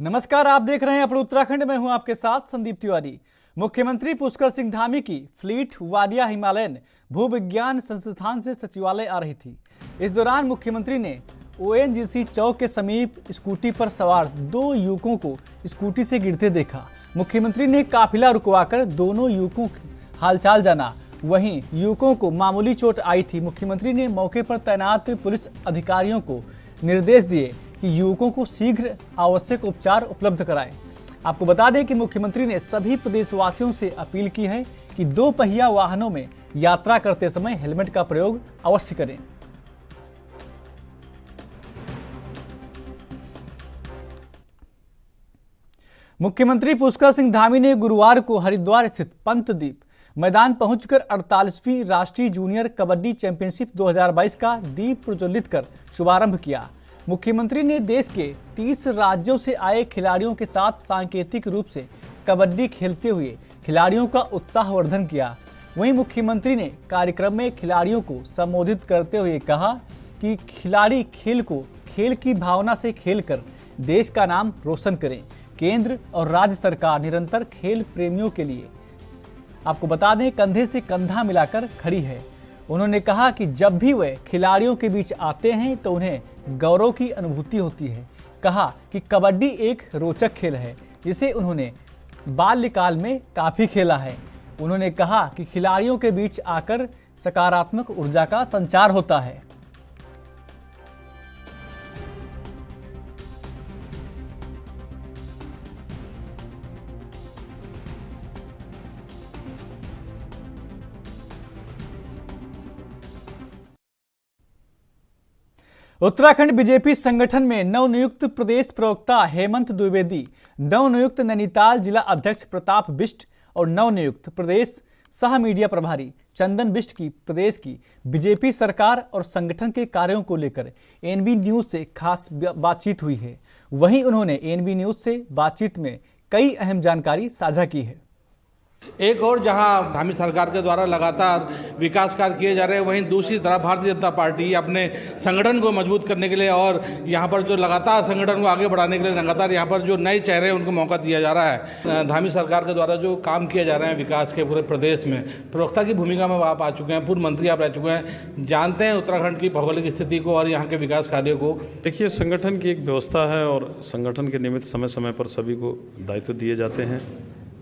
नमस्कार, आप देख रहे हैं अपने उत्तराखंड में। हूं आपके साथ संदीप तिवारी। मुख्यमंत्री पुष्कर सिंह धामी की फ्लीट वाडिया हिमालयन भूविज्ञान संस्थान से सचिवालय आ रही थी। इस दौरान मुख्यमंत्री ने ओएनजीसी चौक के समीप स्कूटी पर सवार दो युवकों को स्कूटी से गिरते देखा। मुख्यमंत्री ने काफिला रुकवाकर दोनों युवकों की हालचाल जाना। वहीं युवकों को मामूली चोट आई थी। मुख्यमंत्री ने मौके पर तैनात पुलिस अधिकारियों को निर्देश दिए कि युवकों को शीघ्र आवश्यक उपचार उपलब्ध कराएं। आपको बता दें कि मुख्यमंत्री ने सभी प्रदेशवासियों से अपील की है कि दो पहिया वाहनों में यात्रा करते समय हेलमेट का प्रयोग अवश्य करें। मुख्यमंत्री पुष्कर सिंह धामी ने गुरुवार को हरिद्वार स्थित पंतद्वीप मैदान पहुंचकर 48वीं राष्ट्रीय जूनियर कबड्डी चैंपियनशिप 2022 का दीप प्रज्वलित कर शुभारंभ किया। मुख्यमंत्री ने देश के 30 राज्यों से आए खिलाड़ियों के साथ सांकेतिक रूप से कबड्डी खेलते हुए खिलाड़ियों का उत्साहवर्धन किया। वहीं मुख्यमंत्री ने कार्यक्रम में खिलाड़ियों को संबोधित करते हुए कहा कि खिलाड़ी खेल को खेल की भावना से खेलकर देश का नाम रोशन करें। केंद्र और राज्य सरकार निरंतर खेल प्रेमियों के लिए, आपको बता दें, कंधे से कंधा मिलाकर खड़ी है। उन्होंने कहा कि जब भी वे खिलाड़ियों के बीच आते हैं तो उन्हें गौरव की अनुभूति होती है। कहा कि कबड्डी एक रोचक खेल है जिसे उन्होंने बाल्यकाल में काफ़ी खेला है। उन्होंने कहा कि खिलाड़ियों के बीच आकर सकारात्मक ऊर्जा का संचार होता है। उत्तराखंड बीजेपी संगठन में नवनियुक्त प्रदेश प्रवक्ता हेमंत द्विवेदी, नवनियुक्त नैनीताल जिला अध्यक्ष प्रताप बिष्ट और नवनियुक्त प्रदेश सह मीडिया प्रभारी चंदन बिष्ट की प्रदेश की बीजेपी सरकार और संगठन के कार्यों को लेकर एनबी न्यूज से खास बातचीत हुई है। वहीं उन्होंने एनबी न्यूज से बातचीत में कई अहम जानकारी साझा की है। एक और जहां धामी सरकार के द्वारा लगातार विकास कार्य किए जा रहे हैं, वहीं दूसरी तरफ भारतीय जनता पार्टी अपने संगठन को मजबूत करने के लिए और यहां पर जो लगातार संगठन को आगे बढ़ाने के लिए लगातार यहां पर जो नए चेहरे हैं उनको मौका दिया जा रहा है। धामी सरकार के द्वारा जो काम किए जा रहे हैं विकास के पूरे प्रदेश में, प्रवक्ता की भूमिका में आप आ चुके हैं, पूर्व मंत्री आप रह चुके हैं, जानते हैं उत्तराखंड की भौगोलिक स्थिति को और यहाँ के विकास कार्यों को। देखिए, संगठन की एक व्यवस्था है और संगठन के निमित्त समय समय पर सभी को दायित्व दिए जाते हैं।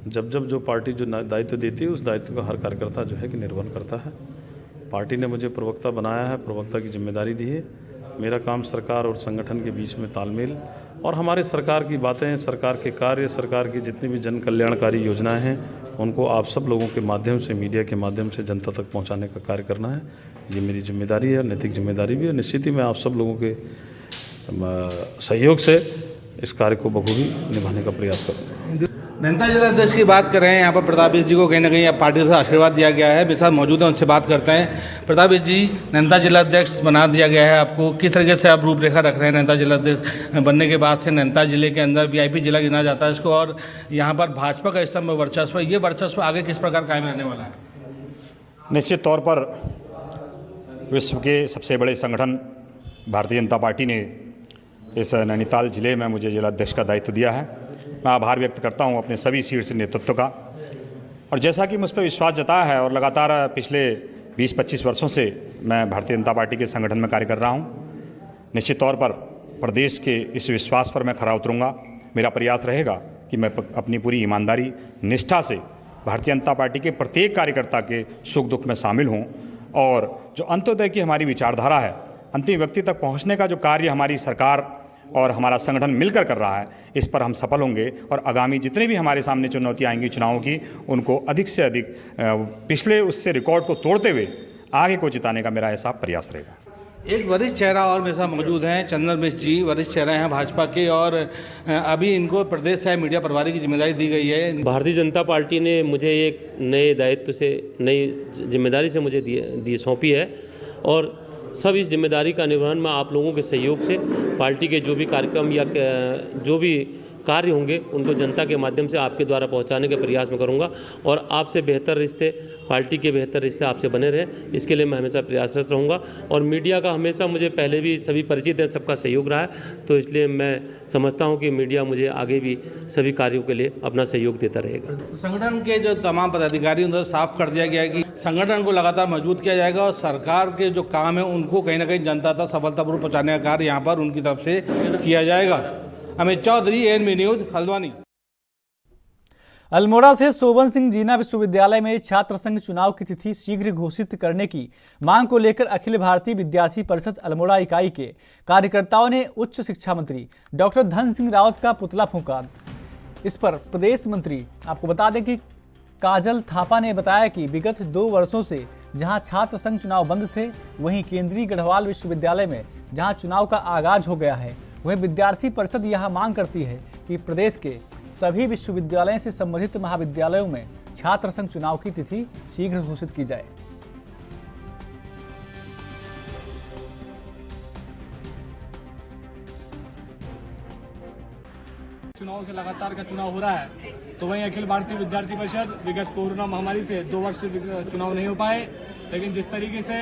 जब जो पार्टी जो दायित्व देती है उस दायित्व का हर कार्यकर्ता जो है कि निर्वहन करता है। पार्टी ने मुझे प्रवक्ता बनाया है, प्रवक्ता की जिम्मेदारी दी है। मेरा काम सरकार और संगठन के बीच में तालमेल और हमारे सरकार की बातें, सरकार के कार्य, सरकार की जितनी भी जन कल्याणकारी योजनाएं हैं उनको आप सब लोगों के माध्यम से, मीडिया के माध्यम से जनता तक पहुँचाने का कार्य करना है। ये मेरी जिम्मेदारी है, नैतिक जिम्मेदारी भी है। निश्चित ही मैं आप सब लोगों के सहयोग से इस कार्य को बखूबी निभाने का प्रयास करूँगा। नैनीताल जिला अध्यक्ष की बात कर रहे हैं, यहाँ पर प्रताप जी को कहीं ना कहीं पार्टी से आशीर्वाद दिया गया है। मेरे साथ मौजूद है, उनसे बात करते हैं। प्रताप जी, नैनीताल जिला अध्यक्ष बना दिया गया है आपको, किस तरीके से आप रूपरेखा रख रहे हैं? नैनीताल जिला अध्यक्ष बनने के बाद से नैनीताल जिले के अंदर वीआईपी जिला गिना जाता है इसको, और यहाँ पर भाजपा का इस समय वर्चस्व, ये वर्चस्व आगे किस प्रकार कायम रहने वाला है? निश्चित तौर पर विश्व के सबसे बड़े संगठन भारतीय जनता पार्टी ने इस नैनीताल जिले में मुझे जिला अध्यक्ष का दायित्व दिया है। मैं आभार व्यक्त करता हूं अपने सभी शीर्ष नेतृत्व का, और जैसा कि मुझ पर विश्वास जताया है और लगातार पिछले 20-25 वर्षों से मैं भारतीय जनता पार्टी के संगठन में कार्य कर रहा हूं। निश्चित तौर पर प्रदेश के इस विश्वास पर मैं खरा उतरूंगा। मेरा प्रयास रहेगा कि मैं अपनी पूरी ईमानदारी, निष्ठा से भारतीय जनता पार्टी के प्रत्येक कार्यकर्ता के सुख दुख में शामिल हूँ, और जो अंत्योदय की हमारी विचारधारा है, अंतिम व्यक्ति तक पहुँचने का जो कार्य हमारी सरकार और हमारा संगठन मिलकर कर रहा है, इस पर हम सफल होंगे और आगामी जितने भी हमारे सामने चुनौतियाँ आएंगी चुनावों की, उनको अधिक से अधिक पिछले उससे रिकॉर्ड को तोड़ते हुए आगे को जिताने का मेरा ऐसा प्रयास रहेगा। एक वरिष्ठ चेहरा और मेरे साथ मौजूद हैं, चंदन बिष्ट जी, वरिष्ठ चेहरा हैं भाजपा के, और अभी इनको प्रदेश सह मीडिया प्रभारी की जिम्मेदारी दी गई है। भारतीय जनता पार्टी ने मुझे एक नए दायित्व से, नई जिम्मेदारी से मुझे सौंपी है, और सब इस जिम्मेदारी का निर्वहन मैं आप लोगों के सहयोग से पार्टी के जो भी कार्यक्रम या जो भी कार्य होंगे उनको जनता के माध्यम से आपके द्वारा पहुंचाने के प्रयास में करूंगा और आपसे बेहतर रिश्ते, पार्टी के बेहतर रिश्ते आपसे बने रहे, इसके लिए मैं हमेशा प्रयासरत रहूंगा। और मीडिया का हमेशा, मुझे पहले भी सभी परिचित है, सबका सहयोग रहा है, तो इसलिए मैं समझता हूं कि मीडिया मुझे आगे भी सभी कार्यों के लिए अपना सहयोग देता रहेगा। संगठन के जो तमाम पदाधिकारी उनको साफ कर दिया गया है कि संगठन को लगातार मजबूत किया जाएगा और सरकार के जो काम है उनको कहीं ना कहीं जनता तक सफलतापूर्वक पहुंचाने का कार्य यहाँ पर उनकी तरफ से किया जाएगा। Amit Chaudhary, ANB news, Haldwani. अल्मोड़ा से शोभन सिंह जीना विश्वविद्यालय में छात्र संघ चुनाव की तिथि शीघ्र घोषित करने की मांग को लेकर अखिल भारतीय विद्यार्थी परिषद अल्मोड़ा इकाई के कार्यकर्ताओं ने उच्च शिक्षा मंत्री डॉक्टर धन सिंह रावत का पुतला फूंका। इस पर प्रदेश मंत्री, आपको बता दें कि काजल थापा ने बताया कि विगत 2 वर्षों से जहां छात्र संघ चुनाव बंद थे, वहीं केंद्रीय गढ़वाल विश्वविद्यालय में जहां चुनाव का आगाज हो गया है, वहीं विद्यार्थी परिषद यह मांग करती है कि प्रदेश के सभी विश्वविद्यालयों से संबंधित महाविद्यालयों में छात्र संघ चुनाव की तिथि शीघ्र घोषित की जाए। चुनाव से लगातार का चुनाव हो रहा है, तो वहीं अखिल भारतीय विद्यार्थी परिषद विगत कोरोना महामारी से 2 वर्ष से चुनाव नहीं हो पाए, लेकिन जिस तरीके से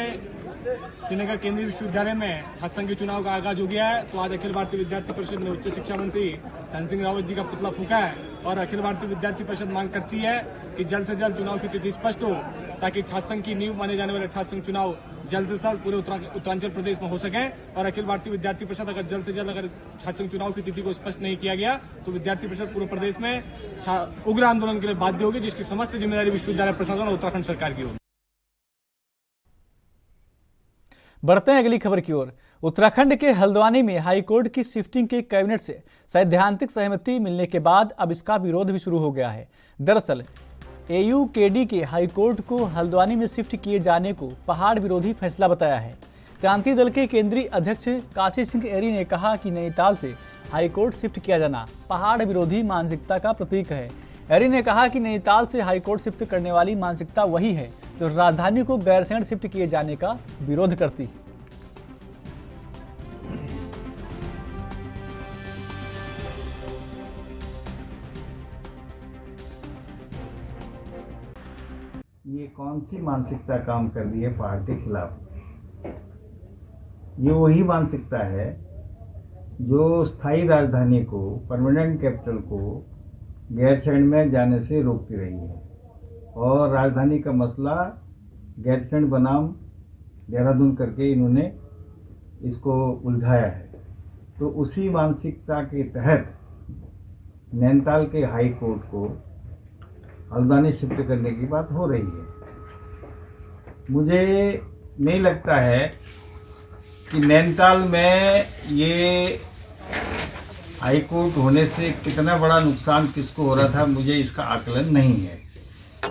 श्रीनगर केंद्रीय विश्वविद्यालय में छात्र संघ के चुनाव का आगाज हो गया है, तो आज अखिल भारतीय विद्यार्थी परिषद ने उच्च शिक्षा मंत्री धन सिंह रावत जी का पुतला फूंका है और अखिल भारतीय विद्यार्थी परिषद मांग करती है कि जल्द से जल्द चुनाव की तिथि स्पष्ट हो, ताकि छात्र संघ की नींव माने जाने वाले छात्र संघ चुनाव जल्द से जल्द पूरे उत्तरांचल प्रदेश में हो सके। और अखिल भारतीय विद्यार्थी परिषद अगर जल्द से जल्द अगर छात्र संघ चुनाव की तिथि को स्पष्ट नहीं किया गया, तो विद्यार्थी परिषद पूरे प्रदेश में उग्र आंदोलन के लिए बाध्य होगी, जिसकी समस्त जिम्मेदारी विश्वविद्यालय प्रशासन और उत्तराखंड सरकार की होगी। बढ़ते हैं अगली खबर की ओर। उत्तराखंड के हल्द्वानी में हाईकोर्ट की शिफ्टिंग के कैबिनेट से सैद्धांतिक सहमति मिलने के बाद अब इसका विरोध भी शुरू हो गया है। दरअसल AUKD के हाईकोर्ट को हल्द्वानी में शिफ्ट किए जाने को पहाड़ विरोधी फैसला बताया है। क्रांति दल के केंद्रीय अध्यक्ष काशी सिंह एरी ने कहा कि नैनीताल से हाईकोर्ट शिफ्ट किया जाना पहाड़ विरोधी मानसिकता का प्रतीक है। एरी ने कहा कि नैनीताल से हाईकोर्ट शिफ्ट करने वाली मानसिकता वही है जो राजधानी को गैरसैंण शिफ्ट किए जाने का विरोध करती है। ये कौन सी मानसिकता काम कर रही है पहाड़ के खिलाफ? ये वही मानसिकता है जो स्थायी राजधानी को, परमानेंट कैपिटल को गैरसैंण में जाने से रोकती रही है और राजधानी का मसला गैरसैंण बनाम देहरादून करके इन्होंने इसको उलझाया है। तो उसी मानसिकता के तहत नैनीताल के हाई कोर्ट को हल्द्वानी शिफ्ट करने की बात हो रही है। मुझे नहीं लगता है कि नैनीताल में ये हाई कोर्ट होने से कितना बड़ा नुकसान किसको हो रहा था, मुझे इसका आकलन नहीं है।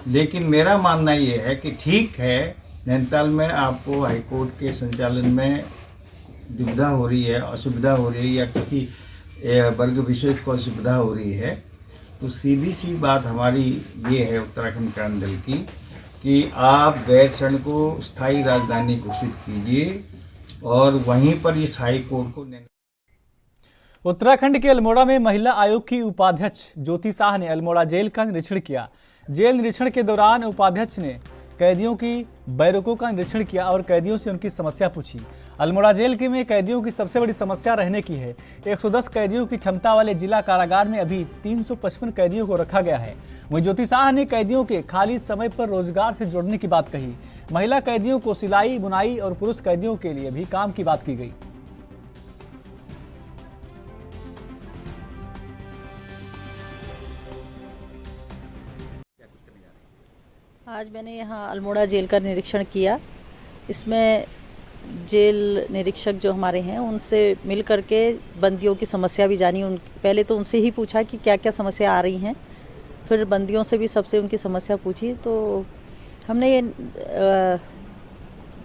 लेकिन मेरा मानना ये है कि ठीक है, नैनीताल में आपको हाई कोर्ट के संचालन में दुविधा हो रही है, असुविधा हो रही है या किसी वर्ग विशेष को असुविधा हो रही है, तो सीधी सी बात हमारी ये है उत्तराखंड क्रांति दल की कि आप गैरसैंण को स्थायी राजधानी घोषित कीजिए और वहीं पर इस हाई कोर्ट को। उत्तराखंड के अल्मोड़ा में महिला आयोग की उपाध्यक्ष ज्योति शाह ने अल्मोड़ा जेल का निरीक्षण किया। जेल निरीक्षण के दौरान उपाध्यक्ष ने कैदियों की बैरकों का निरीक्षण किया और कैदियों से उनकी समस्या पूछी। अल्मोड़ा जेल में कैदियों की सबसे बड़ी समस्या रहने की है। 110 कैदियों की क्षमता वाले जिला कारागार में अभी 355 कैदियों को रखा गया है। वहीं ज्योति शाह ने कैदियों के खाली समय पर रोजगार से जोड़ने की बात कही। महिला कैदियों को सिलाई बुनाई और पुरुष कैदियों के लिए भी काम की बात की गई। आज मैंने यहाँ अल्मोड़ा जेल का निरीक्षण किया। इसमें जेल निरीक्षक जो हमारे हैं उनसे मिल करके बंदियों की समस्या भी जानी। पहले तो उनसे ही पूछा कि क्या क्या समस्या आ रही हैं, फिर बंदियों से भी सबसे उनकी समस्या पूछी। तो हमने ये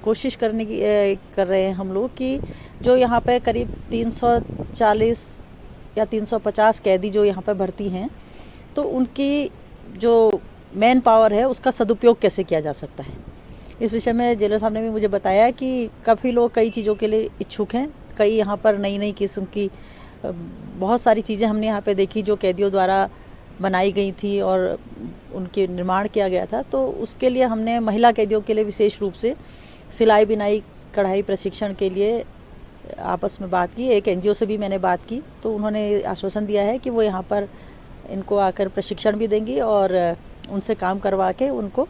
कोशिश कर रहे हैं हम लोग कि जो यहाँ पे करीब 340 या 350 कैदी जो यहाँ पे भर्ती हैं, तो उनकी जो मैन पावर है उसका सदुपयोग कैसे किया जा सकता है। इस विषय में जेलर साहब ने भी मुझे बताया कि काफ़ी लोग कई चीज़ों के लिए इच्छुक हैं। कई यहाँ पर नई नई किस्म की बहुत सारी चीज़ें हमने यहाँ पे देखी जो कैदियों द्वारा बनाई गई थी और उनके निर्माण किया गया था। तो उसके लिए हमने महिला कैदियों के लिए विशेष रूप से सिलाई बिनाई कढ़ाई प्रशिक्षण के लिए आपस में बात की। एक एनजीओ से भी मैंने बात की, तो उन्होंने आश्वासन दिया है कि वो यहाँ पर इनको आकर प्रशिक्षण भी देंगी और उनसे काम करवा के उनको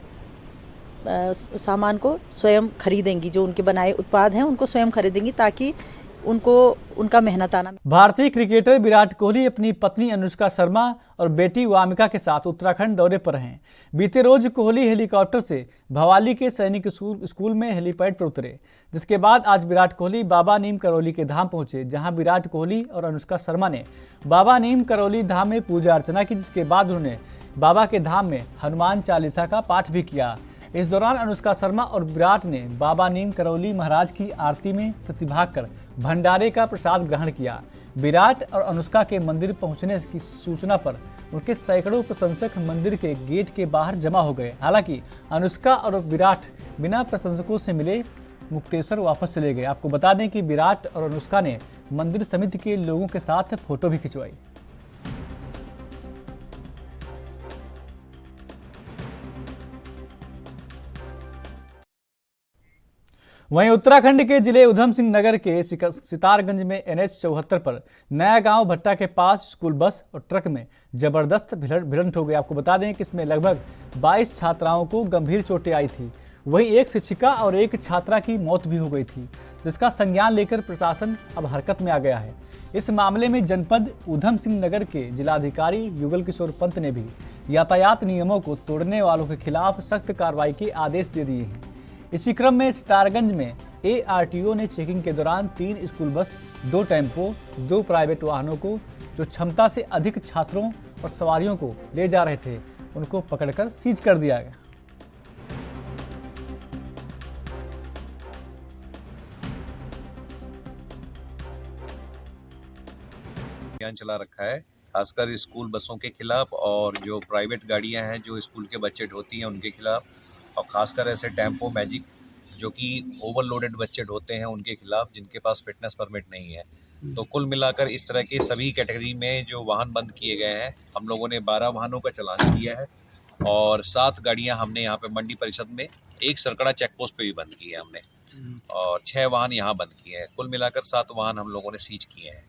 सामान को स्वयं खरीदेंगी, जो उनके बनाए उत्पाद हैं उनको स्वयं खरीदेंगी ताकि उनको उनका मेहनताना। भारतीय क्रिकेटर विराट कोहली अपनी पत्नी अनुष्का शर्मा और बेटी वामिका के साथ उत्तराखंड दौरे पर हैं। बीते रोज कोहली हेलीकॉप्टर से भवाली के सैनिक स्कूल में हेलीपैड पर उतरे, जिसके बाद आज विराट कोहली बाबा नीम करौली के धाम पहुंचे, जहां विराट कोहली और अनुष्का शर्मा ने बाबा नीम करौली धाम में पूजा अर्चना की, जिसके बाद उन्होंने बाबा के धाम में हनुमान चालीसा का पाठ भी किया। इस दौरान अनुष्का शर्मा और विराट ने बाबा नीम करौली महाराज की आरती में प्रतिभाग कर भंडारे का प्रसाद ग्रहण किया। विराट और अनुष्का के मंदिर पहुंचने की सूचना पर उनके सैकड़ों प्रशंसक मंदिर के गेट के बाहर जमा हो गए। हालांकि अनुष्का और विराट बिना प्रशंसकों से मिले मुक्तेश्वर वापस चले गए। आपको बता दें कि विराट और अनुष्का ने मंदिर समिति के लोगों के साथ फोटो भी खिंचवाई। वहीं उत्तराखंड के जिले उधम सिंह नगर के सितारगंज में NH 74 पर नया गांव भट्टा के पास स्कूल बस और ट्रक में जबरदस्त भिड़ंत हो गई। आपको बता दें कि इसमें लगभग 22 छात्राओं को गंभीर चोटें आई थी। वहीं एक शिक्षिका और एक छात्रा की मौत भी हो गई थी, जिसका संज्ञान लेकर प्रशासन अब हरकत में आ गया है। इस मामले में जनपद उधम सिंह नगर के जिलाधिकारी युगल किशोर पंत ने भी यातायात नियमों को तोड़ने वालों के खिलाफ सख्त कार्रवाई के आदेश दे दिए हैं। इसी क्रम में सितारगंज में ARTO ने चेकिंग के दौरान 3 स्कूल बस, 2 टेम्पो, 2 प्राइवेट वाहनों को जो क्षमता से अधिक छात्रों और सवारियों को ले जा रहे थे, उनको पकड़कर सीज कर दिया गया। अभियान चला रखा है, खासकर स्कूल बसों के खिलाफ और जो प्राइवेट गाड़ियां हैं जो स्कूल के बच्चे ढोती हैं उनके खिलाफ, और ख़ासकर ऐसे टेम्पो मैजिक जो कि ओवरलोडेड बच्चे ढोते हैं उनके खिलाफ, जिनके पास फिटनेस परमिट नहीं है। तो कुल मिलाकर इस तरह के सभी कैटेगरी में जो वाहन बंद किए गए हैं, हम लोगों ने 12 वाहनों का चालान किया है और 7 गाड़ियां हमने यहाँ पे मंडी परिषद में, एक सरकड़ा चेक पोस्ट पे भी बंद की है हमने, और 6 वाहन यहाँ बंद किए हैं। कुल मिलाकर 7 वाहन हम लोगों ने सीज किए हैं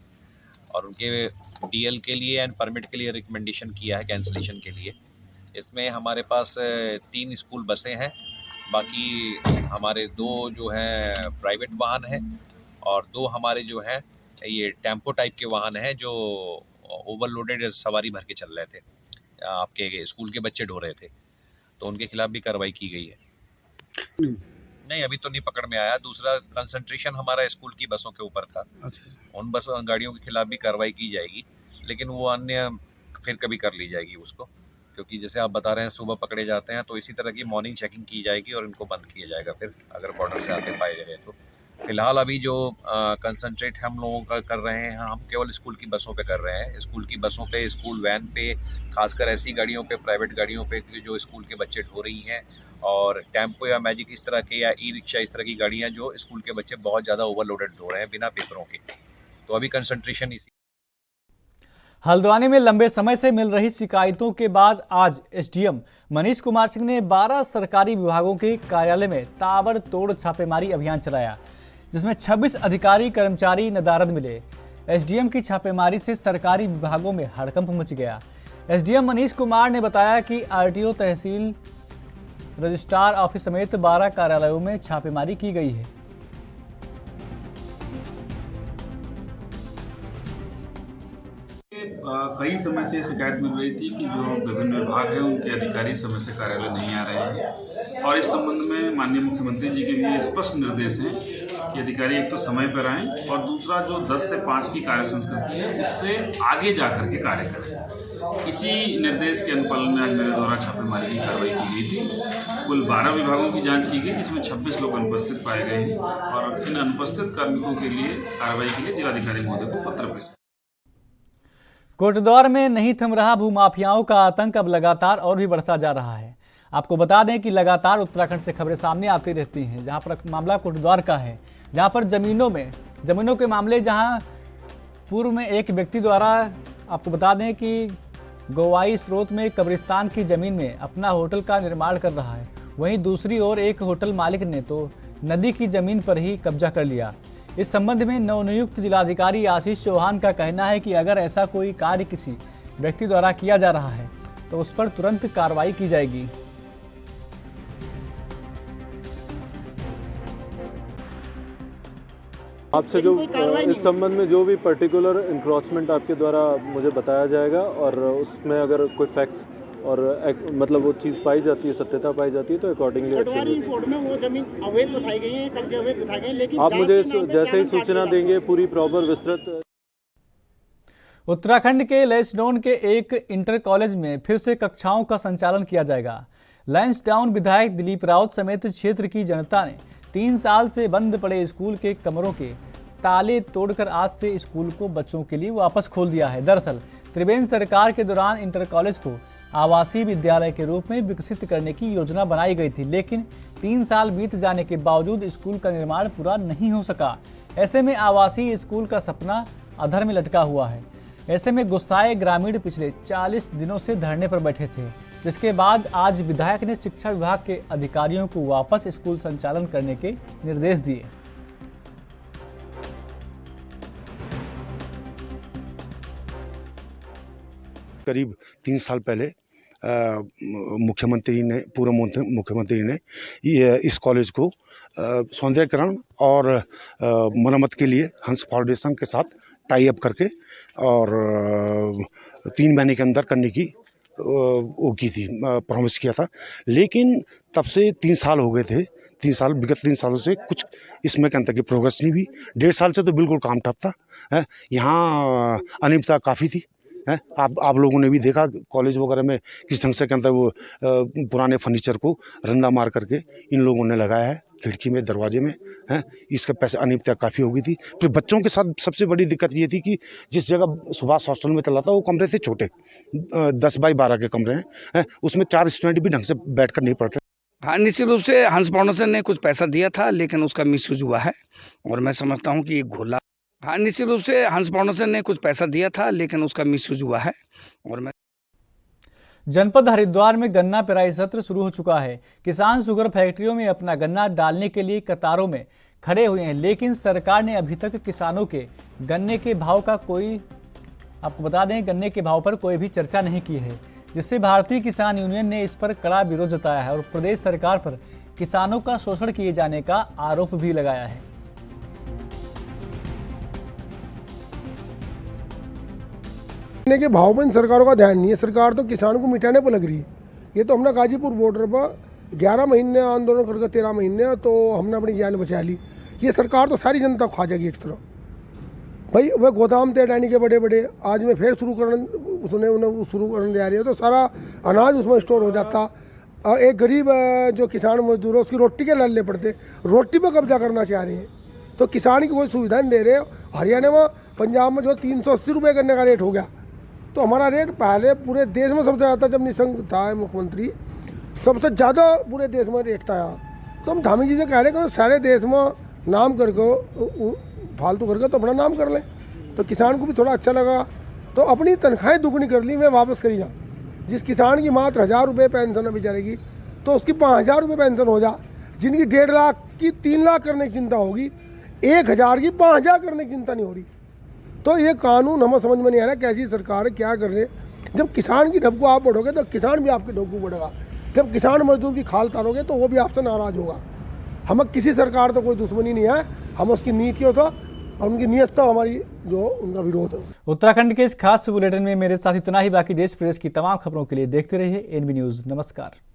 और उनके DL के लिए एंड परमिट के लिए रिकमेंडेशन किया है कैंसिलेशन के लिए। इसमें हमारे पास 3 स्कूल बसें हैं, बाकी हमारे 2 जो हैं प्राइवेट वाहन हैं और 2 हमारे जो हैं ये टेम्पो टाइप के वाहन हैं जो ओवरलोडेड सवारी भर के चल रहे थे, आपके स्कूल के बच्चे ढो रहे थे, तो उनके खिलाफ भी कार्रवाई की गई है। नहीं, अभी तो नहीं पकड़ में आया। दूसरा कंसंट्रेशन हमारा स्कूल की बसों के ऊपर था। उन बस गाड़ियों के खिलाफ भी कार्रवाई की जाएगी, लेकिन वो अन्य फिर कभी कर ली जाएगी उसको, क्योंकि जैसे आप बता रहे हैं सुबह पकड़े जाते हैं, तो इसी तरह की मॉर्निंग चेकिंग की जाएगी और इनको बंद किया जाएगा फिर अगर बॉर्डर से आते पाए गए तो। फिलहाल अभी जो कंसंट्रेट हम लोगों का कर रहे हैं, हम केवल स्कूल की बसों पे कर रहे हैं। स्कूल की बसों पे, स्कूल वैन पे, खासकर ऐसी गाड़ियों पे, प्राइवेट गाड़ियों पे जो स्कूल के बच्चे ढो रही हैं, और टेम्पो या मैजिक इस तरह के या ई-रिक्शा इस तरह की गाड़ियाँ जो स्कूल के बच्चे बहुत ज़्यादा ओवरलोडेड ढो रहे हैं बिना पेपरों के, तो अभी कंसंट्रेशन इसी। हल्द्वानी में लंबे समय से मिल रही शिकायतों के बाद आज SDM मनीष कुमार सिंह ने 12 सरकारी विभागों के कार्यालय में ताबड़तोड़ छापेमारी अभियान चलाया, जिसमें 26 अधिकारी कर्मचारी नदारद मिले। SDM की छापेमारी से सरकारी विभागों में हड़कंप मच गया। SDM मनीष कुमार ने बताया कि RTO, तहसील, रजिस्ट्रार ऑफिस समेत 12 कार्यालयों में छापेमारी की गई है। कई समय से शिकायत मिल रही थी कि जो विभिन्न विभाग हैं उनके अधिकारी समय से कार्यालय नहीं आ रहे हैं, और इस संबंध में माननीय मुख्यमंत्री जी के भी स्पष्ट निर्देश हैं कि अधिकारी एक तो समय पर आएँ और दूसरा जो 10 से 5 की कार्य संस्कृति है उससे आगे जा कर के कार्य करें। इसी निर्देश के अनुपालन में आज मेरे द्वारा छापेमारी की कार्रवाई की गई थी। कुल 12 विभागों की जांच की गई, जिसमें 26 लोग अनुपस्थित पाए गए हैं, और इन अनुपस्थित कार्मिकों के लिए कार्रवाई के लिए जिलाधिकारी महोदय को पत्र प्रेषित। कोटद्वार में नहीं थम रहा भूमाफियाओं का आतंक अब लगातार और भी बढ़ता जा रहा है। आपको बता दें कि लगातार उत्तराखंड से खबरें सामने आती रहती हैं, जहां पर मामला कोटद्वार का है, जहां पर जमीनों के मामले जहां पूर्व में एक व्यक्ति द्वारा, आपको बता दें कि गोवाई स्रोत में कब्रिस्तान की जमीन में अपना होटल का निर्माण कर रहा है। वहीं दूसरी ओर एक होटल मालिक ने तो नदी की जमीन पर ही कब्जा कर लिया। इस संबंध में नवनियुक्त जिलाधिकारी आशीष चौहान का कहना है कि अगर ऐसा कोई कार्य किसी व्यक्ति द्वारा किया जा रहा है तो उस पर तुरंत कार्रवाई की जाएगी। आपसे जो इस संबंध में जो भी पर्टिकुलर इंक्रोचमेंट आपके द्वारा मुझे बताया जाएगा और उसमें अगर कोई फैक्ट्स और मतलब वो चीज़ पाई जाती है, सत्यता पाई जाती है तो अकॉर्डिंगली एक्शन रिपोर्ट में वो जमीन अवैध बताई गई है, कब्जे अवैध बताए गए, लेकिन आप मुझे जैसे ही सूचना देंगे पूरी प्रॉपर विस्तृत। उत्तराखंड के लैंसडाउन के एक इंटर कॉलेज में फिर से कक्षाओं का संचालन किया जाएगा। लैंसडाउन विधायक दिलीप रावत समेत क्षेत्र की जनता ने 3 साल से बंद पड़े स्कूल के कमरों के ताले तोड़कर आज से स्कूल को बच्चों के लिए वापस खोल दिया है। दरअसल त्रिवेंद्र सरकार के दौरान इंटर कॉलेज को आवासीय विद्यालय के रूप में विकसित करने की योजना बनाई गई थी, लेकिन 3 साल बीत जाने के बावजूद स्कूल का निर्माण पूरा नहीं हो सका। ऐसे में आवासीय स्कूल का सपना अधर में लटका हुआ है। ऐसे में गुस्साए ग्रामीण पिछले 40 दिनों से धरने पर बैठे थे, जिसके बाद आज विधायक ने शिक्षा विभाग के अधिकारियों को वापस स्कूल संचालन करने के निर्देश दिए। करीब 3 साल पहले पूर्व मुख्यमंत्री ने इस कॉलेज को सौंदर्यीकरण और मरम्मत के लिए हंस फाउंडेशन के साथ टाई अप करके और 3 महीने के अंदर करने की वो की थी, प्रॉमिस किया था। लेकिन तब से 3 साल हो गए थे। विगत 3 सालों से कुछ इसमें के अंतर की प्रोग्रेस नहीं हुई। 1.5 साल से तो बिल्कुल काम ठप था। यहाँ अनियमितता काफ़ी थी। आप लोगों ने भी देखा कॉलेज वगैरह में किस ढंग से के अंदर वो पुराने फर्नीचर को रंदा मार करके इन लोगों ने लगाया है खिड़की में, दरवाजे में। इसका पैसे अनियमितता काफ़ी हो गई थी। फिर बच्चों के साथ सबसे बड़ी दिक्कत ये थी कि जिस जगह सुभाष हॉस्टल में चला था वो कमरे थे छोटे, 10 बाई 12 के कमरे हैं। उसमें 4 स्टूडेंट भी ढंग से बैठ कर नहीं पढ़ते। हाँ, निश्चित रूप से हंस फाउंडेशन ने कुछ पैसा दिया था, लेकिन उसका मिसयूज हुआ है और मैं समझता हूँ कि घोला। हाँ, निश्चित रूप से हंस फाउंडेशन ने कुछ पैसा दिया था, लेकिन उसका मिसयूज हुआ है और मैं। जनपद हरिद्वार में गन्ना पेराई सत्र शुरू हो चुका है। किसान शुगर फैक्ट्रियों में अपना गन्ना डालने के लिए कतारों में खड़े हुए हैं, लेकिन सरकार ने अभी तक किसानों के गन्ने के भाव का आपको बता दें गन्ने के भाव पर कोई भी चर्चा नहीं की है, जिससे भारतीय किसान यूनियन ने इस पर कड़ा विरोध जताया है और प्रदेश सरकार पर किसानों का शोषण किए जाने का आरोप भी लगाया है। गन्ने के भाव पर इन सरकारों का ध्यान नहीं है। सरकार तो किसान को मिटाने पर लग रही है। ये तो हमने गाजीपुर बॉर्डर पर 11 महीने आंदोलन करके 13 महीने तो हमने अपनी जान बचा ली। ये सरकार तो सारी जनता को खा जाएगी एक तरह। भाई वह गोदाम थे डैनी के बड़े बड़े, आज में फिर शुरू करने जा रही है तो सारा अनाज उसमें स्टोर हो जाता। एक गरीब जो किसान मजदूर है उसकी रोटी के लल्ले पड़ते, रोटी पर कब्जा करना चाह रहे हैं। तो किसान की कोई सुविधा नहीं दे रहे। हरियाणा में, पंजाब में जो 380 रुपये गन्ने का रेट हो गया, तो हमारा रेट पहले पूरे देश में सबसे ज़्यादा, जब निशंक था मुख्यमंत्री, सबसे ज़्यादा पूरे देश में रेट था यहाँ। तो हम धामी जी से कह रहे हैं कि सारे देश में नाम करके फालतू करके तो अपना नाम कर लें। तो किसान को भी थोड़ा अच्छा लगा, तो अपनी तनख्वाहें दुगनी कर ली, मैं वापस करी जा। जिस किसान की मात्र 1000 रुपये पेंशन अभी जाएगी तो उसकी 5000 रुपये पेंशन हो जा। जिनकी 1.5 लाख की 3 लाख करने की चिंता होगी, 1000 की 5000 करने की चिंता नहीं हो रही। तो ये कानून हमें समझ में नहीं आ रहा कैसी सरकार है, क्या कर रहे हैं। जब किसान की ढब को आप बढ़ोगे तो किसान भी आपकी ढब को बढ़ेगा। जब किसान मजदूर की खाल तारोगे तो वो भी आपसे नाराज होगा। हमें किसी सरकार तो कोई दुश्मनी नहीं है, हम उसकी नीतियों तो और उनकी नीयत तो हमारी जो उनका विरोध है। उत्तराखंड के इस खास बुलेटिन में मेरे साथ इतना ही। बाकी देश प्रदेश की तमाम खबरों के लिए देखते रहिए एनबी न्यूज़। नमस्कार।